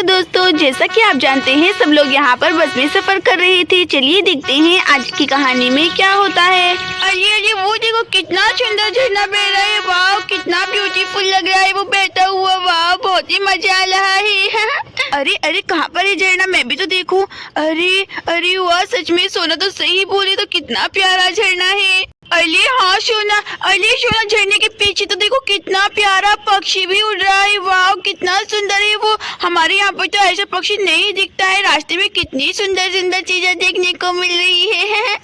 दोस्तों, जैसा कि आप जानते हैं सब लोग यहाँ पर बस में सफर कर रहे थे। चलिए देखते हैं आज की कहानी में क्या होता है। अरे अरे वो देखो कितना सुंदर झरना बह रहा है। वाह कितना ब्यूटीफुल लग रहा है वो बहता हुआ। वाह बहुत ही मजा आ रहा है। अरे अरे कहाँ पर है झरना, मैं भी तो देखूं। अरे अरे वाह, सच में सोना तो सही बोली, तो कितना प्यारा झरना है। अरे हाँ सोना, अरे सोना झरने के पीछे तो देखो कितना प्यारा पक्षी भी उड़ रहा है। वाह कितना सुंदर है वो। हमारे यहाँ पर तो ऐसा पक्षी नहीं दिखता है। रास्ते में कितनी सुंदर सुंदर चीजें देखने को मिल रही है।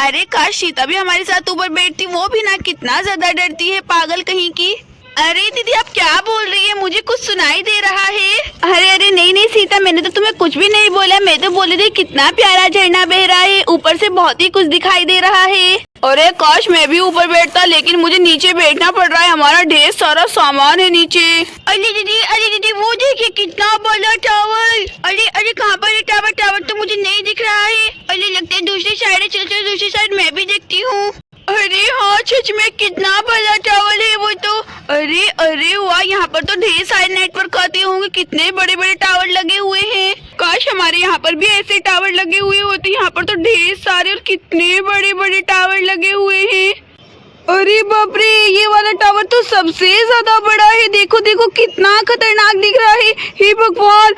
अरे काश सीता भी हमारे साथ ऊपर बैठती, वो भी ना कितना ज्यादा डरती है, पागल कहीं की। अरे दीदी आप क्या बोल रही है, मुझे कुछ सुनाई दे रहा है। अरे अरे नहीं नहीं सीता, मैंने तो तुम्हें कुछ भी नहीं बोला। मैं तो बोली थी कितना प्यारा झरना बह रहा है, ऊपर से बहुत ही कुछ दिखाई दे रहा है। अरे काश मैं भी ऊपर बैठता, लेकिन मुझे नीचे बैठना पड़ रहा है, हमारा ढेर सारा सामान है नीचे। अरे दीदी वो देखिए कितना बड़ा टावर। अरे अरे कहाँ पर है टावर? टावर तो मुझे नहीं दिख रहा है। अरे लगता है दूसरी साइड है। चल दूसरी साइड मैं भी देखती हूँ। अरे हाँ सच में कितना बड़ा टावर है वो तो। अरे अरे वाह, यहाँ पर तो ढेर सारे नेटवर्क आते होंगे। कितने बड़े बड़े टावर लगे हुए हैं। काश हमारे यहाँ पर भी ऐसे टावर लगे हुए होते। यहाँ पर तो ढेर सारे और कितने बड़े बड़े टावर लगे हुए हैं। अरे बाप रे, ये वाला टावर तो सबसे ज्यादा बड़ा है। देखो देखो कितना खतरनाक दिख रहा है। हे भगवान,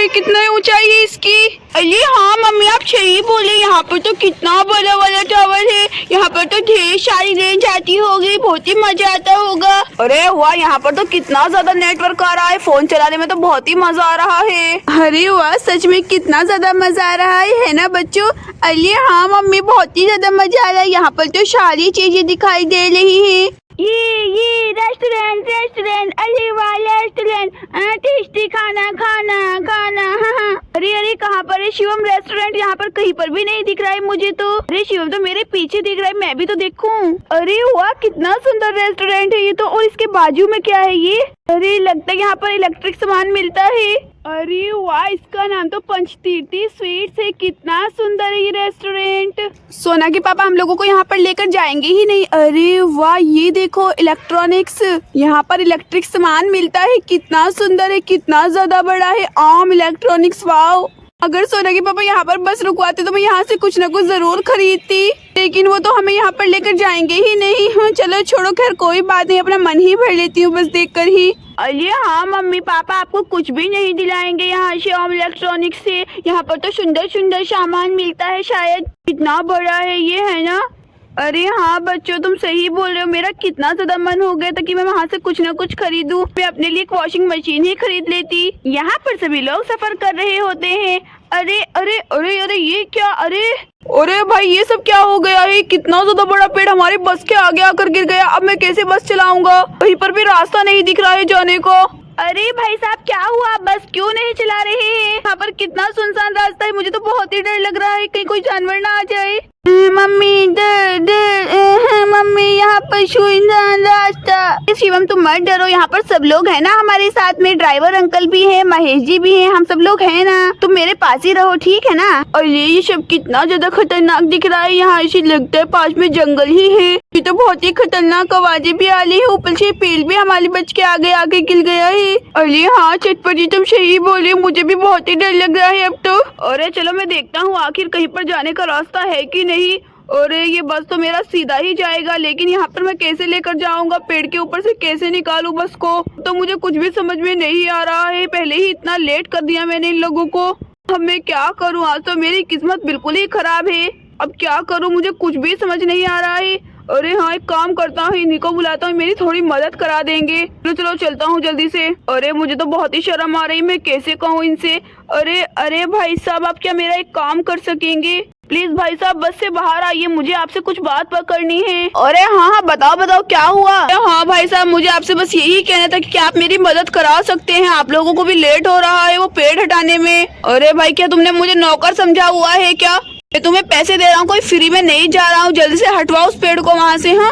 कितना ऊंचाई है इसकी। अरे हाँ मम्मी आप सही बोले, यहाँ पर तो कितना बड़ा वाला टावर है। यहाँ पर तो ढेर सारी रेंज आती होगी, बहुत ही मजा आता होगा। अरे वाह, यहाँ पर तो कितना ज्यादा नेटवर्क आ रहा है, फोन चलाने में तो बहुत ही मजा आ रहा है। अरे वाह सच में कितना ज्यादा मजा आ रहा है ना बच्चों? अरे हाँ मम्मी बहुत ही ज्यादा मजा आ रहा है। यहाँ पर तो सारी चीजें दिखाई दे रही है। ये रेस्टोरेंट, अरे वाह रेस्टोरेंट, टेस्टी खाना खाना खाना। हाँ। अरे अरे कहाँ पर है शिवम रेस्टोरेंट? यहाँ पर कहीं पर भी नहीं दिख रहा है मुझे तो। अरे शिवम तो मेरे पीछे दिख रहा है, मैं भी तो देखूं। अरे वाह कितना सुंदर रेस्टोरेंट है ये तो। और इसके बाजू में क्या है ये? अरे लगता है यहाँ पर इलेक्ट्रिक सामान मिलता है। अरे वाह, इसका नाम तो पंचतीर्थी स्वीट्स है। कितना सुंदर है ये रेस्टोरेंट। सोना के पापा हम लोगों को यहाँ पर लेकर जाएंगे ही नहीं। अरे वाह ये देखो इलेक्ट्रॉनिक्स, यहाँ पर इलेक्ट्रिक सामान मिलता है। कितना सुंदर है, कितना ज्यादा बड़ा है। आम इलेक्ट्रॉनिक्स। वाह, अगर सोना के पापा यहाँ पर बस रुकवाते तो मैं यहाँ से कुछ न कुछ जरूर खरीदती, लेकिन वो तो हमें यहाँ पर लेकर जाएंगे ही नहीं। हाँ चलो छोड़ो, खैर कोई बात नहीं, अपना मन ही भर लेती हूँ बस देखकर ही। अरे हाँ मम्मी पापा आपको कुछ भी नहीं दिलाएंगे यहाँ से ओम इलेक्ट्रॉनिक्स से। यहाँ पर तो सुंदर सुंदर सामान मिलता है शायद। कितना बड़ा है ये, है ना? अरे हाँ बच्चों तुम सही बोल रहे हो। मेरा कितना ज्यादा मन हो गया था कि मैं वहाँ से कुछ न कुछ खरीदूं। मैं अपने लिए एक वॉशिंग मशीन ही खरीद लेती। यहाँ पर सभी लोग सफर कर रहे होते हैं। अरे अरे अरे अरे ये क्या? अरे भाई ये सब क्या हो गया है? कितना ज्यादा बड़ा पेड़ हमारे बस के आगे आकर गिर गया। अब मैं कैसे बस चलाऊंगा? कहीं पर भी रास्ता नहीं दिख रहा है जाने को। अरे भाई साहब क्या हुआ, बस क्यों नहीं चला रहे हैं? यहाँ पर कितना सुनसान रास्ता है, मुझे तो बहुत ही डर लग रहा है कहीं कोई जानवर ना आ जाए। मम्मी मम्मी यहाँ पर सुनसान रास्ता। शिवम तुम मत डरो, यहाँ पर सब लोग है ना हमारे साथ में। ड्राइवर अंकल भी है, महेश जी भी है, हम सब लोग है ना। तुम मेरे पास ही रहो, ठीक है ना? और ये सब कितना ज्यादा खतरनाक दिख रहा है। यहाँ ऐसे लगता है पास में जंगल ही है। ये तो बहुत ही खतरनाक आवाजें भी आ रही है। ऊपर से पेड़ भी हमारे बच के आगे आके गिर गया है। अरे हाँ चटपटी तुम सही बोले, मुझे भी बहुत ही डर लग रहा है अब तो। अरे चलो मैं देखता हूँ आखिर कहीं पर जाने का रास्ता है कि नहीं। अरे ये बस तो मेरा सीधा ही जाएगा, लेकिन यहाँ पर मैं कैसे लेकर जाऊंगा? पेड़ के ऊपर से कैसे निकालूं बस को? तो मुझे कुछ भी समझ में नहीं आ रहा है। पहले ही इतना लेट कर दिया मैंने इन लोगों को। अब मैं क्या करूँ? आज तो मेरी किस्मत बिल्कुल ही खराब है। अब क्या करूँ, मुझे कुछ भी समझ नहीं आ रहा है। अरे हाँ एक काम करता हूँ, इन्हीं को बुलाता हूँ, मेरी थोड़ी मदद करा देंगे। चलो चलता हूँ जल्दी से। अरे मुझे तो बहुत ही शर्म आ रही, मैं कैसे कहूँ इनसे। अरे अरे भाई साहब आप क्या मेरा एक काम कर सकेंगे? प्लीज भाई साहब बस से बाहर आइए, मुझे आपसे कुछ बात करनी है। अरे हाँ बताओ क्या हुआ? हाँ भाई साहब मुझे आपसे बस यही कहना था कि क्या आप मेरी मदद करा सकते हैं? आप लोगों को भी लेट हो रहा है वो पेड़ हटाने में। अरे भाई क्या तुमने मुझे नौकर समझा हुआ है क्या? मैं तुम्हें पैसे दे रहा हूँ, कोई फ्री में नहीं जा रहा हूँ। जल्दी से हटवाओ उस पेड़ को वहाँ से। हाँ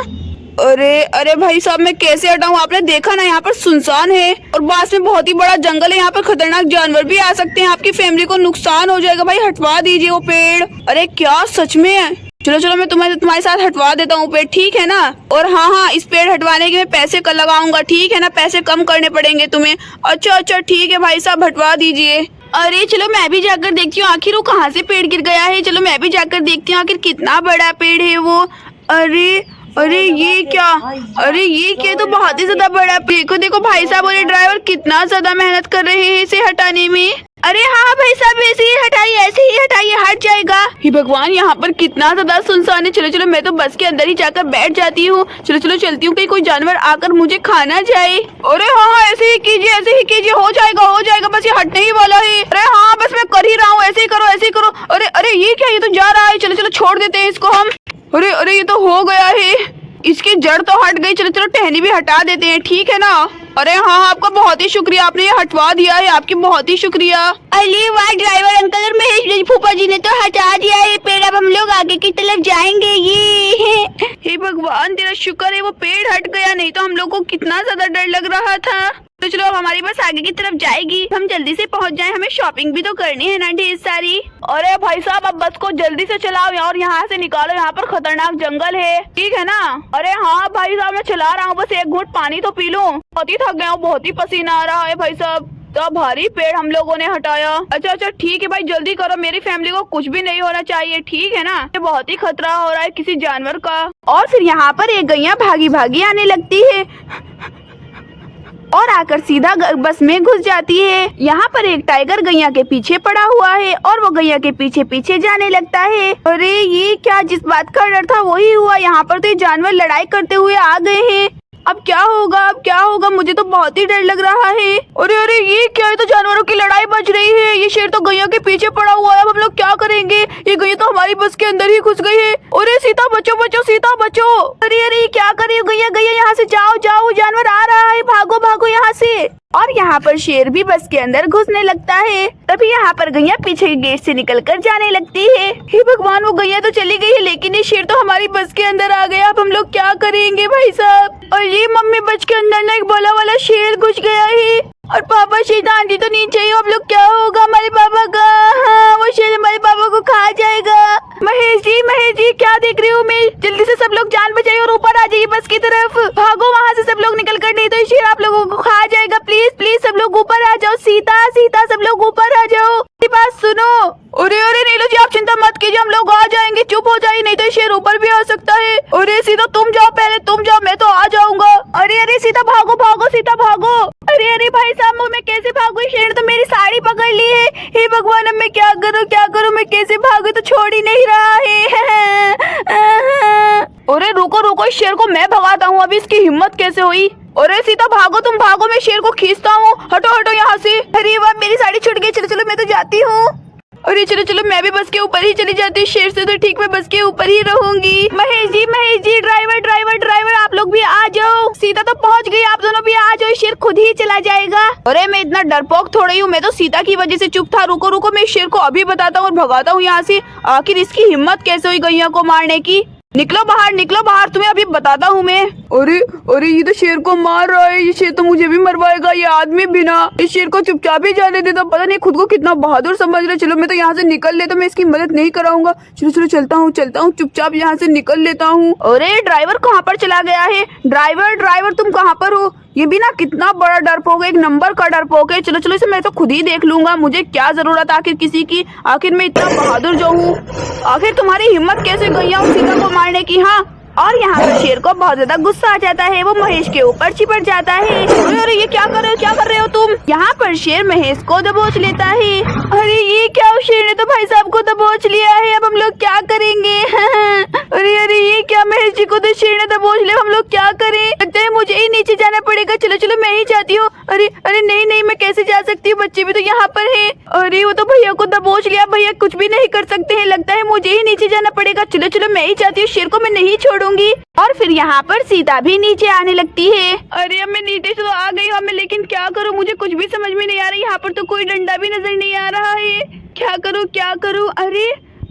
अरे अरे भाई साहब मैं कैसे हटाऊं? आपने देखा ना यहाँ पर सुनसान है और पास में बहुत ही बड़ा जंगल है। यहाँ पर खतरनाक जानवर भी आ सकते हैं, आपकी फैमिली को नुकसान हो जाएगा। भाई हटवा दीजिए वो पेड़। अरे क्या सच में? चलो चलो, मैं तुम्हारे साथ हटवा देता हूँ पेड़, ठीक है ना। और हाँ, इस पेड़ हटवाने के मैं पैसे कल लगाऊंगा, ठीक है ना। पैसे कम करने पड़ेंगे तुम्हें। अच्छा ठीक है भाई साहब, हटवा दीजिए। अरे चलो मैं भी जाकर देखती हूँ आखिर वो कहाँ से पेड़ गिर गया है। चलो मैं भी जाकर देखती हूँ आखिर कितना बड़ा पेड़ है वो। अरे ये क्या, अरे ये तो बहुत ही ज्यादा बड़ा। देखो देखो भाई साहब और ये ड्राइवर कितना ज्यादा मेहनत कर रहे हैं इसे हटाने में। अरे हाँ भाई साहब, ऐसे ही हटाइए, ऐसे ही हटाइए, हट जाएगा। हे भगवान, यहाँ पर कितना ज्यादा सुनसान है। चलो चलो, मैं तो बस के अंदर ही जाकर बैठ जाती हूँ। चलो चलो चलती हूँ, कहीं कोई जानवर आकर मुझे खा ना जाए। अरे हाँ, ऐसे ही कीजिए, ऐसे ही कीजिए, हो जाएगा, बस ये हटने ही वाला है। अरे हाँ, बस मैं कर ही रहा हूँ, ऐसे ही करो, ऐसे ही करो। अरे ये क्या, ये तो जा रहा है। चलो चलो छोड़ देते हैं इसको हम। अरे ये तो हो गया है, इसकी जड़ तो हट गई। चलो चलो टहनी भी हटा देते हैं, ठीक है ना। अरे हाँ, आपका बहुत ही शुक्रिया, आपने ये हटवा दिया है, आपकी बहुत ही शुक्रिया। अरे वाह ड्राइवर अंकल और महेश फूफा जी ने तो हटा दिया है पेड़। अब हम लोग आगे की तरफ जाएंगे। ये हे भगवान, तेरा शुक्र है वो पेड़ हट गया, नहीं तो हम लोग को कितना ज्यादा डर लग रहा था। तो चलो अब हमारी बस आगे की तरफ जाएगी, हम जल्दी से पहुंच जाएं, हमें शॉपिंग भी तो करनी है ना ढेर सारी। अरे भाई साहब, अब बस को जल्दी से चलाओ और यहाँ से निकालो, यहाँ पर खतरनाक जंगल है, ठीक है ना। अरे हाँ भाई साहब, मैं चला रहा हूँ, बस एक घूंट पानी तो पी लूं, बहुत ही थक गया हूँ, बहुत ही पसीना आ रहा है भाई साहब। तो भारी पेड़ हम लोगों ने हटाया। अच्छा ठीक है भाई, जल्दी करो, मेरी फैमिली को कुछ भी नहीं होना चाहिए, ठीक है ना। ये बहुत ही खतरा हो रहा है किसी जानवर का। और फिर यहाँ पर एक गैया भागी भागी आने लगती है और आकर सीधा बस में घुस जाती है। यहाँ पर एक टाइगर गैया के पीछे पड़ा हुआ है और वो गैया के पीछे पीछे जाने लगता है। अरे ये क्या, जिस बात का डर था वही हुआ। यहाँ पर तो ये जानवर लड़ाई करते हुए आ गए हैं। अब क्या होगा, मुझे तो बहुत ही डर लग रहा है। अरे ये क्या है, तो जानवरों की लड़ाई बज रही है। ये शेर तो गैया के पीछे पड़ा हुआ है, अब हम लोग क्या करेंगे। ये गैया तो हमारी बस के अंदर ही घुस गई है। अरे सीता बचो, सीता बचो। अरे क्या कर रही हो गैया, यहाँ से जाओ, जानवर आ रहा है, भागो यहाँ से। और यहाँ पर शेर भी बस के अंदर घुसने लगता है। तभी यहाँ पर गैया पीछे के गेट से निकलकर जाने लगती है। हे भगवान, वो गैया तो चली गई है, लेकिन ये शेर तो हमारी बस के अंदर आ गया। अब हम लोग क्या करेंगे भाई साहब। और ये मम्मी, बस के अंदर ना एक भोला वाला शेर घुस गया है। और पापा सीधा आंटी तो नीचे ही। अब लोग क्या होगा हमारे पापा का। हाँ, वो शेर हमारे पापा को खा जाएगा। महेश जी क्या देख रही हूँ मैं। जल्दी से सब लोग जान बचाइए और ऊपर आ जाइए बस की तरफ। भागो वहाँ से सब लोग निकल कर, नहीं तो ये शेर आप लोगों को खा जाएगा। प्लीज सब लोग ऊपर आ जाओ। सीता सब लोग ऊपर आ जाओ, मेरी बात सुनो। अरे नीलू जी, आप चिंता मत कीजिए, हम लोग आ जाएंगे, चुप हो जाइए, नहीं तो ये शेर ऊपर भी आ सकता है। अरे सीता तुम जाओ, पहले तुम जाओ, मैं तो आ जाऊंगा। अरे सीता भागो, सीता भागो। अरे भाई साहब, मैं कैसे भागू, शेर तो मेरी साड़ी पकड़ ली है। हे भगवान, अब मैं क्या करूँ, मैं कैसे भागू, तो छोड़ ही नहीं रहा है। अरे रुको, शेर को मैं भगाता हूँ, अभी इसकी हिम्मत कैसे हुई। अरे सीता भागो, तुम भागो, मैं शेर को खींचता हूँ। हटो यहाँ से। अरे वाह, मेरी साड़ी छूट गई। चलो मैं तो जाती हूँ। अरे चलो, मैं भी बस के ऊपर ही चली जाती हूँ। शेर से तो ठीक, मैं बस के ऊपर ही रहूंगी। महेश जी, ड्राइवर आप लोग भी आ जाओ। सीता तो पहुंच गई, आप दोनों भी आ जाओ, शेर खुद ही चला जाएगा। अरे मैं इतना डरपोक थोड़ी हूँ, मैं तो सीता की वजह से चुप था। रुको, मैं शेर को अभी बताता हूँ और भगाता हूँ यहाँ से। आखिर इसकी हिम्मत कैसे हुई गैया को मारने की। निकलो बाहर, तुम्हें अभी बताता हूँ मैं। अरे ये तो शेर को मार रहा है। ये शेर तो मुझे भी मरवाएगा, ये आदमी बिना। इस शेर को चुपचाप ही जाने देता, पता नहीं खुद को कितना बहादुर समझ रहा है। चलो मैं तो यहाँ से निकल लेता हूँ, मैं इसकी मदद नहीं कराऊंगा। चलो चलता हूँ, चुपचाप यहाँ से निकल लेता हूँ। अरे ड्राइवर कहाँ पर चला गया है। ड्राइवर तुम कहाँ पर हो। ये भी ना कितना बड़ा डरपोक है, एक नंबर का डरपोक है। चलो इसे मैं तो खुद ही देख लूंगा, मुझे क्या जरूरत आखिर किसी की। आखिर मैं इतना बहादुर जो हूँ। आखिर तुम्हारी हिम्मत कैसे गैया सीता को मारने की। हाँ, और यहाँ पर शेर को बहुत ज्यादा गुस्सा आ जाता है, वो महेश के ऊपर चिपट जाता है। अरे ये क्या कर रहे हो तुम। यहाँ पर शेर महेश को दबोच लेता है। अरे ये क्या, शेर ने तो भाई साहब को दबोच लिया है, अब हम लोग क्या करेंगे। अरे ये क्या, महेश जी को तो शेर ने दबोच लिया, हम लोग क्या करें। लगता है मुझे ही नीचे जाना पड़ेगा। चलो मैं ही जाती हूँ। अरे नहीं, मैं कैसे जा सकती हूँ, बच्चे भी तो यहाँ पर है। अरे वो तो भैया को दबोच लिया, भैया कुछ भी नहीं कर सकते हैं, लगता है मुझे ही नीचे जाना पड़ेगा। चलो मैं ही जाती हूँ, शेर को मैं नहीं छोड़ूंगी। और फिर यहाँ पर सीता भी नीचे आने लगती है। अरे अब मैं नीचे तो आ गई हूँ, लेकिन क्या करूँ, मुझे कुछ भी समझ में नहीं आ रही। यहाँ पर तो कोई डंडा भी नजर नहीं आ रहा है, क्या करूँ।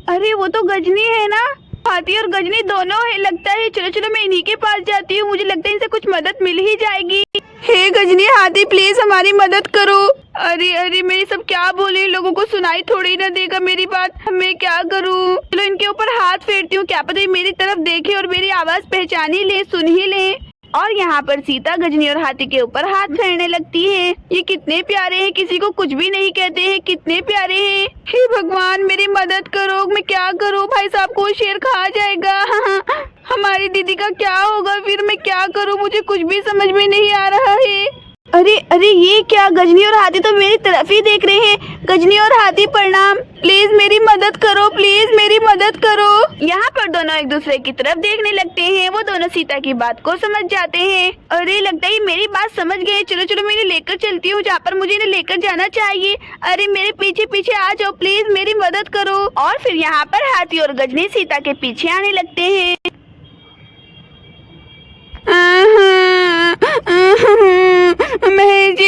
अरे वो तो गजनी है ना, हाथी और गजनी दोनों है लगता है। चलो मैं इन्हीं के पास जाती हूँ, मुझे लगता है इनसे कुछ मदद मिल ही जाएगी। हे गजनी हाथी, प्लीज हमारी मदद करो। अरे अरे मैं ये सब क्या बोली, लोगों को सुनाई थोड़ी ना देगा मेरी बात, मैं क्या करूं। चलो इनके ऊपर हाथ फेरती हूँ, क्या पता ये मेरी तरफ देखे और मेरी आवाज पहचान ही ले, सुन ही ले। और यहाँ पर सीता गजनी और हाथी के ऊपर हाथ फेरने लगती है। ये कितने प्यारे हैं, किसी को कुछ भी नहीं कहते हैं, कितने प्यारे हैं। हे भगवान मेरी मदद करो, मैं क्या करूँ, भाई साहब को शेर खा जाएगा। हमारी दीदी का क्या होगा फिर, मैं क्या करूँ, मुझे कुछ भी समझ में नहीं आ रहा है। अरे अरे ये क्या, गजनी और हाथी तो मेरी तरफ ही देख रहे हैं। गजनी और हाथी प्रणाम, प्लीज मेरी मदद करो, प्लीज मेरी मदद करो। यहाँ पर दोनों एक दूसरे की तरफ देखने लगते हैं। वो दोनों सीता की बात को समझ जाते हैं। अरे लगता है मेरी बात समझ गए। चलो चलो मैं इन्हें लेकर चलती हूँ जहाँ पर मुझे इन्हें लेकर जाना चाहिए। अरे मेरे पीछे पीछे आ जाओ, प्लीज मेरी मदद करो। और फिर यहाँ पर हाथी और गजनी सीता के पीछे आने लगते हैं।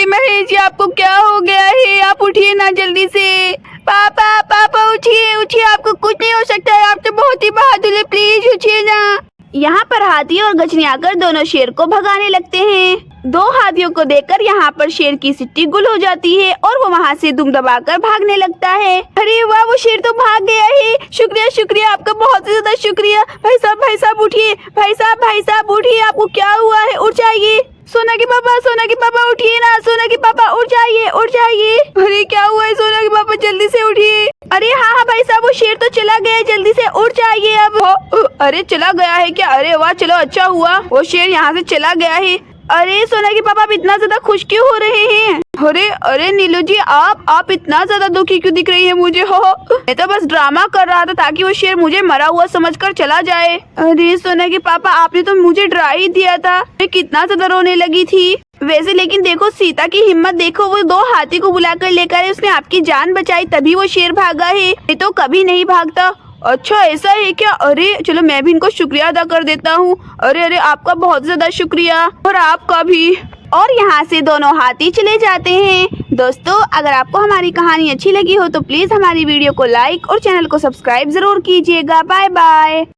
महेश जी आपको क्या हो गया है, आप उठिए ना जल्दी से। पापा पापा उठिए उठिए, आपको कुछ नहीं हो सकता है, आप तो बहुत ही बहादुर है, प्लीज उठिए ना। यहाँ पर हाथी और गजनी आकर दोनों शेर को भगाने लगते हैं। दो हाथियों को देखकर यहाँ पर शेर की सिट्टी गुल हो जाती है और वो वहाँ से दुम दबाकर भागने लगता है। अरे वाह, वो शेर तो भाग गया है। शुक्रिया शुक्रिया, आपका बहुत ही ज्यादा शुक्रिया। भाई साहब उठिए, भाई साहब उठिए, आपको क्या हुआ है, उठ जाइए। सोना के पापा उठिए ना, सोना के पापा उठ जाइए। अरे क्या हुआ है सोना के पापा, जल्दी से उठिए। अरे हाँ भाई साहब, वो शेर तो चला गया है, जल्दी से उठ जाइए अब। अरे चला गया है क्या, अरे वाह चलो अच्छा हुआ, वो शेर यहाँ से चला गया है। अरे सोना के पापा आप इतना ज्यादा खुश क्यों हो रहे हैं? अरे अरे नीलू जी, आप इतना ज्यादा दुखी क्यों दिख रही है मुझे? हो मैं तो बस ड्रामा कर रहा था ताकि वो शेर मुझे मरा हुआ समझकर चला जाए। अरे सोना के पापा आपने तो मुझे डरा ही दिया था, मैं कितना ज्यादा रोने लगी थी। वैसे लेकिन देखो सीता की हिम्मत देखो, वो दो हाथी को बुलाकर लेकर आए, उसने आपकी जान बचाई तभी वो शेर भागा है, ये तो कभी नहीं भागता। अच्छा ऐसा है क्या? अरे चलो मैं भी इनको शुक्रिया अदा कर देता हूँ। अरे अरे आपका बहुत ज्यादा शुक्रिया, और आपका भी। और यहाँ से दोनों हाथी चले जाते हैं। दोस्तों अगर आपको हमारी कहानी अच्छी लगी हो तो प्लीज हमारी वीडियो को लाइक और चैनल को सब्सक्राइब जरूर कीजिएगा। Bye bye.